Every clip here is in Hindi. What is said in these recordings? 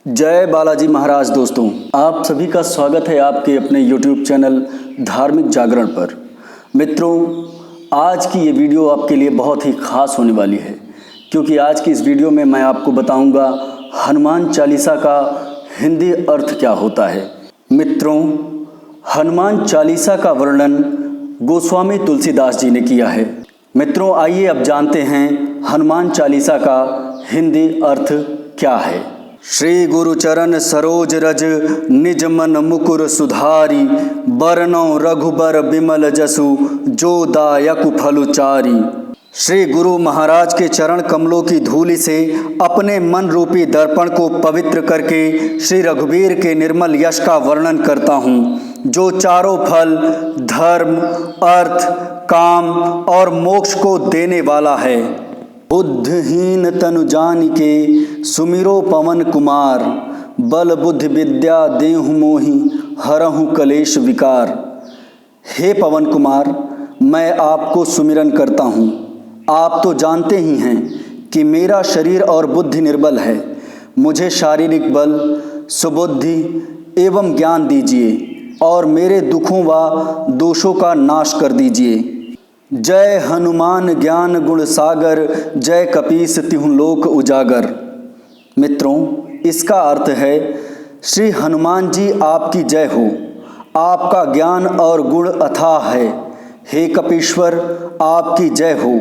जय बालाजी महाराज। दोस्तों, आप सभी का स्वागत है आपके अपने YouTube चैनल धार्मिक जागरण पर। मित्रों, आज की ये वीडियो आपके लिए बहुत ही खास होने वाली है, क्योंकि आज की इस वीडियो में मैं आपको बताऊंगा हनुमान चालीसा का हिंदी अर्थ क्या होता है। मित्रों, हनुमान चालीसा का वर्णन गोस्वामी तुलसीदास जी ने किया है। मित्रों, आइए अब जानते हैं हनुमान चालीसा का हिंदी अर्थ क्या है। श्री गुरु चरण सरोज रज निज मन मुकुर सुधारी, बरनौ रघुबर बिमल जसु जो दायक फलुचारी। श्री गुरु महाराज के चरण कमलों की धूलि से अपने मन रूपी दर्पण को पवित्र करके श्री रघुवीर के निर्मल यश का वर्णन करता हूँ, जो चारों फल धर्म, अर्थ, काम और मोक्ष को देने वाला है। बुद्धहीन तनु जानिके सुमिरो पवन कुमार, बल बुद्धि विद्या देहु मोहि हरहु कलेश विकार। हे पवन कुमार, मैं आपको सुमिरन करता हूँ। आप तो जानते ही हैं कि मेरा शरीर और बुद्धि निर्बल है। मुझे शारीरिक बल, सुबुद्धि एवं ज्ञान दीजिए और मेरे दुखों व दोषों का नाश कर दीजिए। जय हनुमान ज्ञान गुण सागर, जय कपीस तिहुँ लोक उजागर। मित्रों, इसका अर्थ है श्री हनुमान जी आपकी जय हो। आपका ज्ञान और गुण अथाह है। हे कपीश्वर, आपकी जय हो।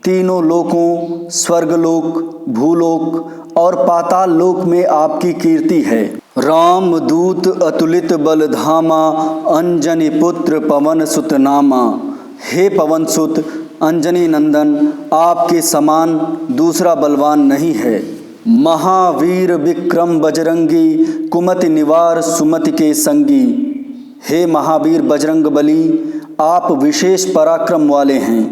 तीनों लोकों, स्वर्गलोक, भूलोक और पाताल लोक में आपकी कीर्ति है। राम दूत अतुलित बल धामा, अंजनी पुत्र पवन सुत नामा। हे पवन सुत अंजनी नंदन, आपके समान दूसरा बलवान नहीं है। महावीर विक्रम बजरंगी, कुमति निवार सुमति के संगी। हे महावीर बजरंग बली, आप विशेष पराक्रम वाले हैं।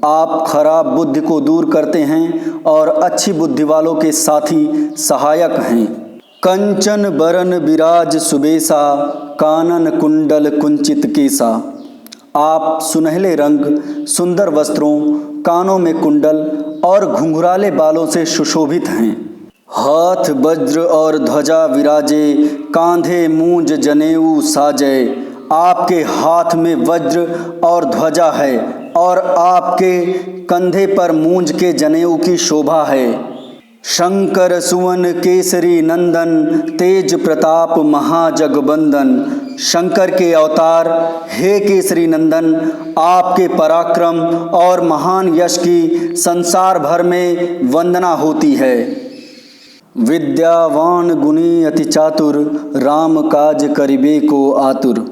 आप खराब बुद्धि को दूर करते हैं और अच्छी बुद्धि वालों के साथी सहायक हैं। कंचन बरन विराज सुबेसा, कानन कुंडल कुंचित केसा। आप सुनहले रंग, सुंदर वस्त्रों, कानों में कुंडल और घुंघराले बालों से सुशोभित हैं। हाथ वज्र और ध्वजा विराजे, कांधे मूंज जनेऊ साजे। आपके हाथ में वज्र और ध्वजा है और आपके कंधे पर मूंज के जनेऊ की शोभा है। शंकर सुवन केसरी नंदन, तेज प्रताप महाजगबंदन। शंकर के अवतार, हे केसरी नंदन, आपके पराक्रम और महान यश की संसार भर में वंदना होती है। विद्यावान गुणी अति चातुर, राम काज करिबे को आतुर।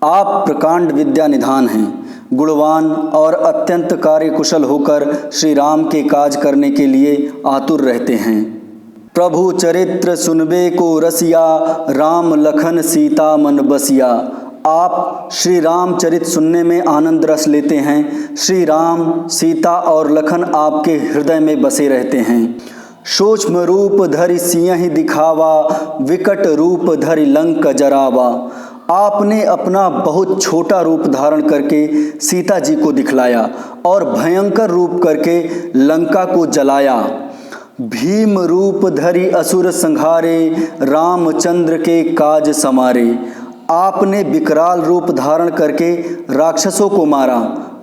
आप प्रकांड विद्या निधान हैं। गुणवान और अत्यंत कार्यकुशल होकर श्री राम के काज करने के लिए आतुर रहते हैं। प्रभु चरित्र सुनबे को रसिया, राम लखन सीता मन बसिया। आप श्री राम चरित सुनने में आनंद रस लेते हैं। श्री राम, सीता और लखन आपके हृदय में बसे रहते हैं। सूक्ष्म रूप धरि सिंह दिखावा, विकट रूप धरि लंक जरावा। आपने अपना बहुत छोटा रूप धारण करके सीता जी को दिखलाया और भयंकर रूप करके लंका को जलाया। भीम रूप धरि असुर संहारे, रामचंद्र के काज समारे। आपने विकराल रूप धारण करके राक्षसों को मारा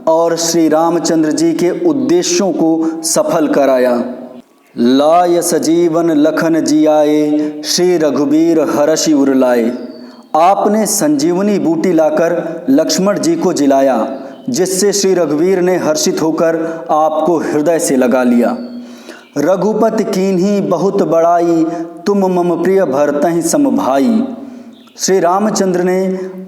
और श्री रामचंद्र जी के उद्देश्यों को सफल कराया। लाय सजीवन लखन जियाए, श्री रघुबीर हरषि उर लाए। आपने संजीवनी बूटी लाकर लक्ष्मण जी को जिलाया, जिससे श्री रघुवीर ने हर्षित होकर आपको हृदय से लगा लिया। रघुपति कीन्ही बहुत बड़ाई, तुम मम प्रिय भरतहि सम भाई। श्री रामचंद्र ने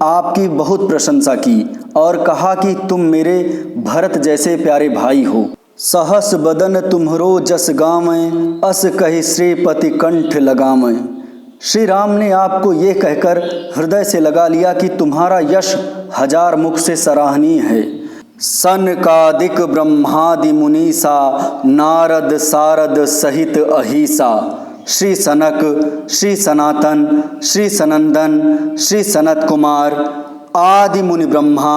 आपकी बहुत प्रशंसा की और कहा कि तुम मेरे भरत जैसे प्यारे भाई हो। सहस बदन तुम्हरो जस गावैं, अस कहि श्रीपति कंठ लगावैं। श्री राम ने आपको ये कहकर हृदय से लगा लिया कि तुम्हारा यश हजार मुख से सराहनीय है। सनकादिक ब्रह्मादि मुनीसा, नारद सारद सहित अहिसा। श्री सनक, श्री सनातन, श्री सनंदन, श्री सनत कुमार, आदि मुनि ब्रह्मा,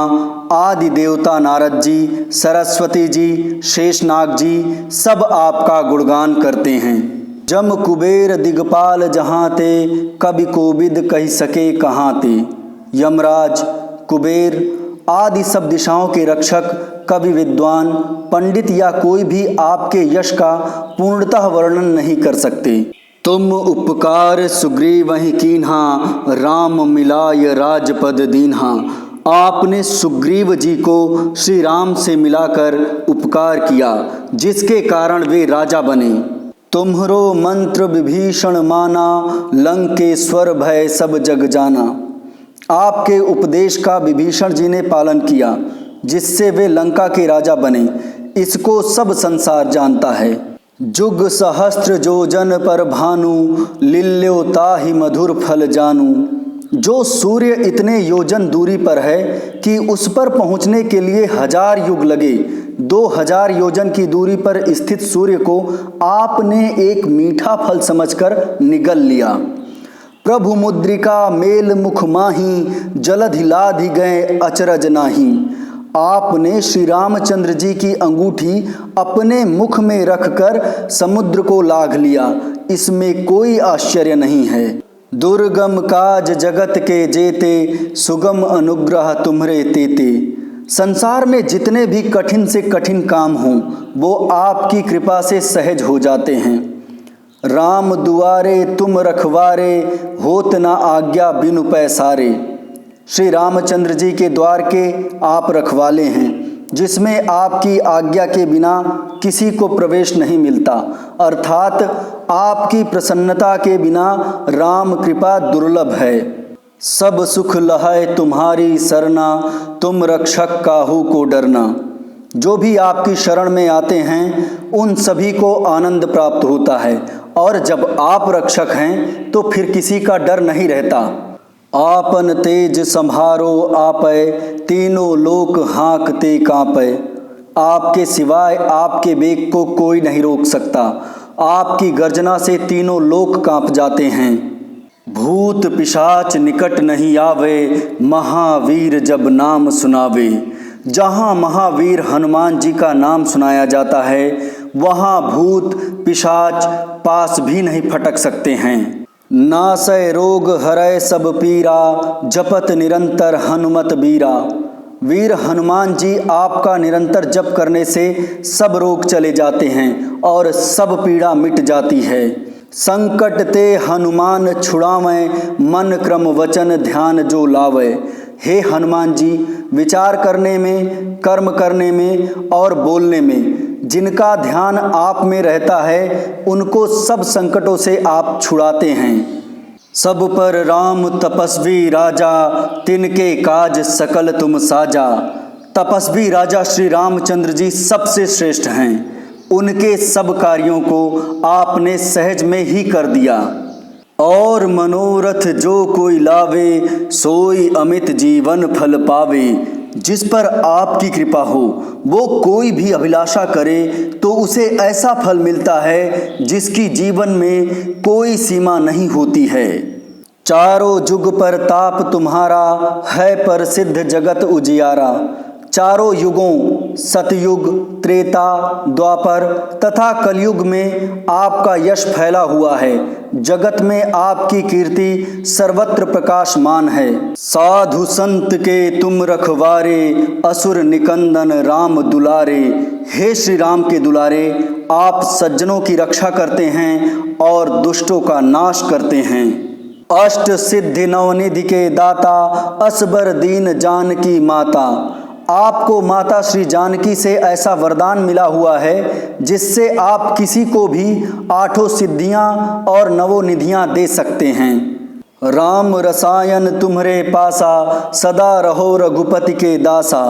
आदि देवता नारद जी, सरस्वती जी, शेषनाग जी सब आपका गुणगान करते हैं। जम कुबेर दिगपाल जहाँ ते, कवि कोविद कह सके कहाँ ते। यमराज, कुबेर आदि सब दिशाओं के रक्षक, कवि, विद्वान, पंडित या कोई भी आपके यश का पूर्णतः वर्णन नहीं कर सकते। तुम उपकार सुग्रीवहि कीन्हा, राम मिलाय राजपद दीन्हा। आपने सुग्रीव जी को श्री राम से मिलाकर उपकार किया, जिसके कारण वे राजा बने। तुम्हरो मंत्र विभीषण माना, लंकेश्वर भय सब जग जाना। आपके उपदेश का विभीषण जी ने पालन किया, जिससे वे लंका के राजा बने। इसको सब संसार जानता है। जुग सहस्त्र जोजन पर भानु, लिल्यो ताहि मधुर फल जानू। जो सूर्य इतने योजन दूरी पर है कि उस पर पहुँचने के लिए 1000 युग लगे, 2000 योजन की दूरी पर स्थित सूर्य को आपने एक मीठा फल समझकर निगल लिया। प्रभु मुद्रिका मेल मुख माही, जलधि लाधि गए अचरज नाही। आपने श्री रामचंद्र जी की अंगूठी अपने मुख में रखकर समुद्र को लाघ लिया, इसमें कोई आश्चर्य नहीं है। दुर्गम काज जगत के जेते, सुगम अनुग्रह तुम्हरे तेते। संसार में जितने भी कठिन से कठिन काम हों, वो आपकी कृपा से सहज हो जाते हैं। राम दुआरे तुम रखवारे, होत ना आज्ञा बिनु पैसारे। श्री रामचंद्र जी के द्वार के आप रखवाले हैं, जिसमें आपकी आज्ञा के बिना किसी को प्रवेश नहीं मिलता, अर्थात आपकी प्रसन्नता के बिना राम कृपा दुर्लभ है। सब सुख लहै तुम्हारी सरना, तुम रक्षक काहू को डरना। जो भी आपकी शरण में आते हैं, उन सभी को आनंद प्राप्त होता है, और जब आप रक्षक हैं तो फिर किसी का डर नहीं रहता। आपन तेज संभारो आपै, तीनों लोक हाँकते कांपै। आपके सिवाय आपके वेग को कोई नहीं रोक सकता। आपकी गर्जना से तीनों लोक कांप जाते हैं। भूत पिशाच निकट नहीं आवे, महावीर जब नाम सुनावे। जहाँ महावीर हनुमान जी का नाम सुनाया जाता है, वहाँ भूत पिशाच पास भी नहीं फटक सकते हैं। नासै रोग हरै सब पीरा, जपत निरंतर हनुमत बीरा। वीर हनुमान जी आपका निरंतर जप करने से सब रोग चले जाते हैं और सब पीड़ा मिट जाती है। संकट ते हनुमान छुड़ावें, मन क्रम वचन ध्यान जो लावे। हे हनुमान जी, विचार करने में, कर्म करने में और बोलने में जिनका ध्यान आप में रहता है, उनको सब संकटों से आप छुड़ाते हैं। सब पर राम तपस्वी राजा, तिनके काज सकल तुम साजा। तपस्वी राजा श्री रामचंद्र जी सबसे श्रेष्ठ हैं। उनके सब कार्यों को आपने सहज में ही कर दिया। और मनोरथ जो कोई लावे, सोई अमित जीवन फल पावे। जिस पर आपकी कृपा हो, वो कोई भी अभिलाषा करे तो उसे ऐसा फल मिलता है जिसकी जीवन में कोई सीमा नहीं होती है। चारों जुग पर ताप तुम्हारा, है प्रसिद्ध जगत उजियारा। चारों युगों सतयुग, त्रेता, द्वापर तथा कलयुग में आपका यश फैला हुआ है। जगत में आपकी कीर्ति सर्वत्र प्रकाशमान है। साधु संत के तुम रखवारे, असुर निकंदन राम दुलारे। हे श्री राम के दुलारे, आप सज्जनों की रक्षा करते हैं और दुष्टों का नाश करते हैं। अष्ट सिद्धि नवनिधि के दाता, असबर दीन जानकी माता। आपको माता श्री जानकी से ऐसा वरदान मिला हुआ है जिससे आप किसी को भी 8 सिद्धियां और 9 निधियां दे सकते हैं। राम रसायन तुम्हरे पासा, सदा रहो रघुपति के दासा।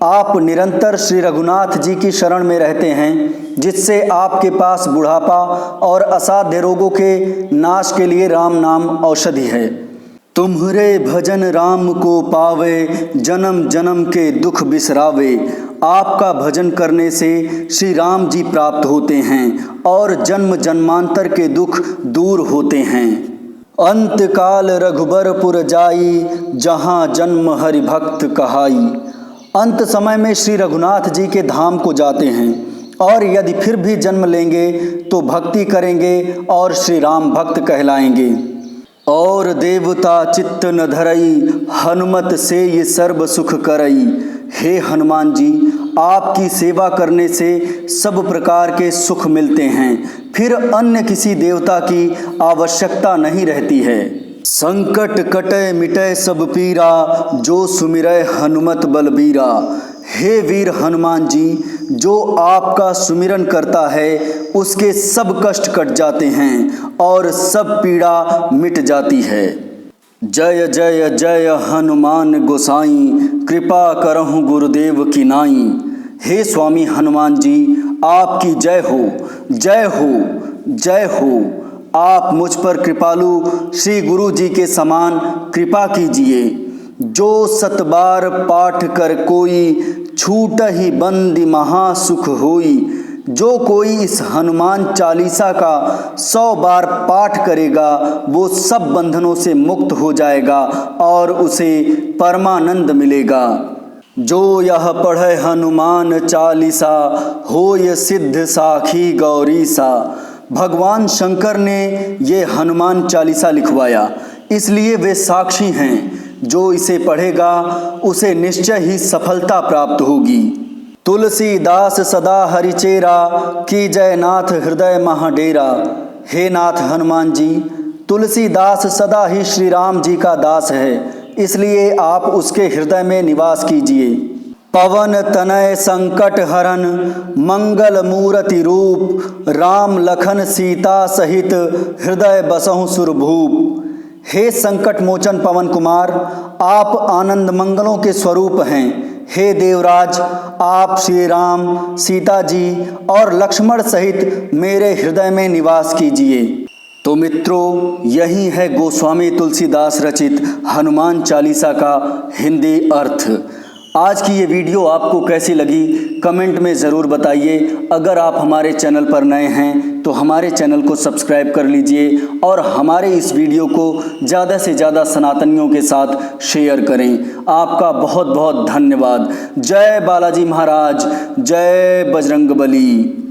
आप निरंतर श्री रघुनाथ जी की शरण में रहते हैं, जिससे आपके पास बुढ़ापा और असाध्य रोगों के नाश के लिए राम नाम औषधि है। तुम्हरे भजन राम को पावे, जन्म जन्म के दुख बिसरावे। आपका भजन करने से श्री राम जी प्राप्त होते हैं और जन्म जन्मांतर के दुख दूर होते हैं। अंत काल रघुबरपुर जाई, जहाँ जन्म हरि भक्त कहाई। अंत समय में श्री रघुनाथ जी के धाम को जाते हैं और यदि फिर भी जन्म लेंगे तो भक्ति करेंगे और श्री राम भक्त कहलाएंगे। और देवता चित्त न धरई, हनुमत से ये सर्व सुख करई। हे हनुमान जी, आपकी सेवा करने से सब प्रकार के सुख मिलते हैं, फिर अन्य किसी देवता की आवश्यकता नहीं रहती है। संकट कटै मिटै सब पीरा, जो सुमिरै हनुमत बलबीरा। हे वीर हनुमान जी, जो आपका सुमिरन करता है उसके सब कष्ट कट जाते हैं और सब पीड़ा मिट जाती है। जय जय जय हनुमान गोसाई, कृपा करहु गुरुदेव की नाई। हे स्वामी हनुमान जी, आपकी जय हो, जय हो, जय हो। आप मुझ पर कृपालु श्री गुरु जी के समान कृपा कीजिए। जो सतबार पाठ कर कोई, छूटहि बंदी महासुख होई। जो कोई इस हनुमान चालीसा का 100 बार पाठ करेगा वो सब बंधनों से मुक्त हो जाएगा और उसे परमानंद मिलेगा। जो यह पढ़े हनुमान चालीसा, होय सिद्ध साखी गौरीसा। भगवान शंकर ने ये हनुमान चालीसा लिखवाया, इसलिए वे साक्षी हैं। जो इसे पढ़ेगा उसे निश्चय ही सफलता प्राप्त होगी। तुलसीदास सदा हरिचेरा, की जय नाथ हृदय महाडेरा। हे नाथ हनुमान जी, तुलसीदास सदा ही श्री राम जी का दास है, इसलिए आप उसके हृदय में निवास कीजिए। पवन तनय संकट हरन, मंगल मूर्ति रूप। राम लखन सीता सहित, हृदय बसहु सुरभूप। हे संकट मोचन पवन कुमार, आप आनंद मंगलों के स्वरूप हैं। हे देवराज, आप श्री राम, सीता जी और लक्ष्मण सहित मेरे हृदय में निवास कीजिए। तो मित्रों, यही है गोस्वामी तुलसीदास रचित हनुमान चालीसा का हिंदी अर्थ। आज की ये वीडियो आपको कैसी लगी कमेंट में ज़रूर बताइए। अगर आप हमारे चैनल पर नए हैं तो हमारे चैनल को सब्सक्राइब कर लीजिए और हमारे इस वीडियो को ज़्यादा से ज़्यादा सनातनियों के साथ शेयर करें। आपका बहुत बहुत धन्यवाद। जय बालाजी महाराज, जय बजरंगबली।